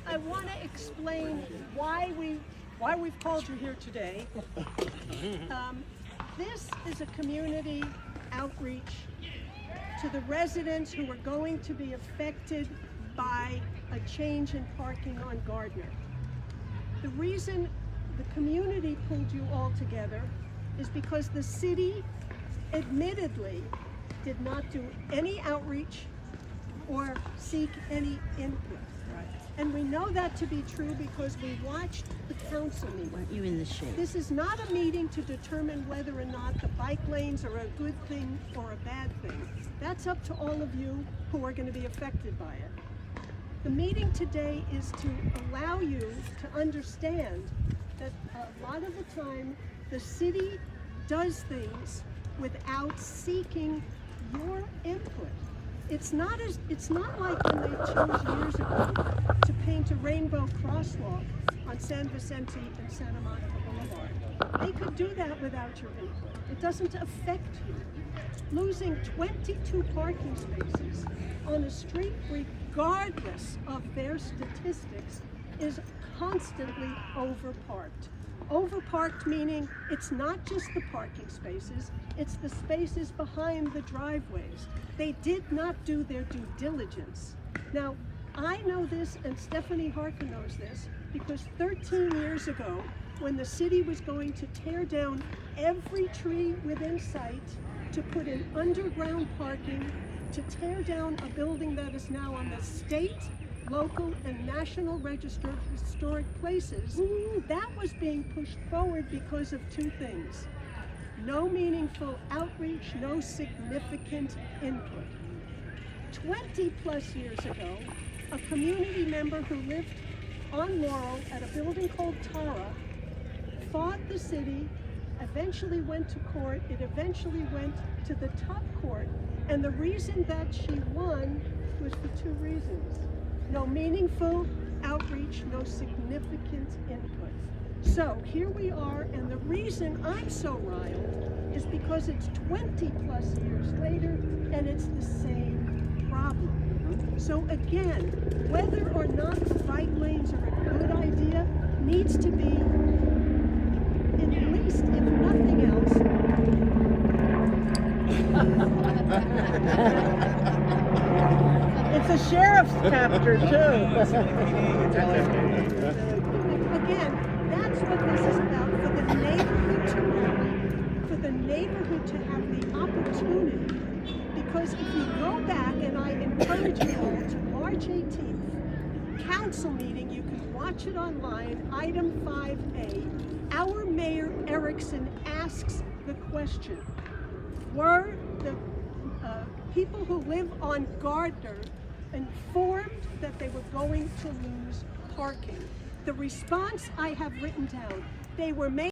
I want to explain why we've called you here today. This is a community outreach to the residents who are going to be affected by a change in parking on Gardner. The reason the community pulled you all together is because the city admittedly did not do any outreach or seek any input. Right. And we know that to be true because we watched the council meeting. Weren't you in the shade? This is not a meeting to determine whether or not the bike lanes are a good thing or a bad thing. That's up to all of you who are going to be affected by it. The meeting today is to allow you to understand that a lot of the time the city does things without seeking your input. It's not like when they chose years ago to paint a rainbow crosswalk on San Vicente and Santa Monica Boulevard. They could do that without your input. It doesn't affect you. Losing 22 parking spaces on a street regardless of their statistics is constantly overparked. Overparked meaning it's not just the parking spaces, it's the spaces behind the driveways. They did not do their due diligence. Now, I know this and Stephanie Harker knows this because 13 years ago, when the city was going to tear down every tree within sight to put in underground parking, to tear down a building that is now on the state, local, and national register of historic places, that was being pushed forward because of two things. No meaningful outreach, no significant input. 20 plus years ago, a community member who lived on Laurel at a building called Tara fought the city, eventually went to court, it eventually went to the top court, and the reason that she won was for two reasons. No meaningful outreach, no significant input. So here we are, and the reason I'm so riled is because it's 20 plus years later and it's the same problem. So again, whether or not the bike lanes are a good idea needs to be, at least if nothing else, It's a sheriff's chapter too. Again, that's what this is about, for the neighborhood to rally, for the neighborhood to have the opportunity. Because if you go back, and I encourage you all to March 18th, council meeting, you can watch it online, item 5A, our Mayor Erickson asks the question, were the people who live on Gardner informed that they were going to lose parking? The response I have written down, they were made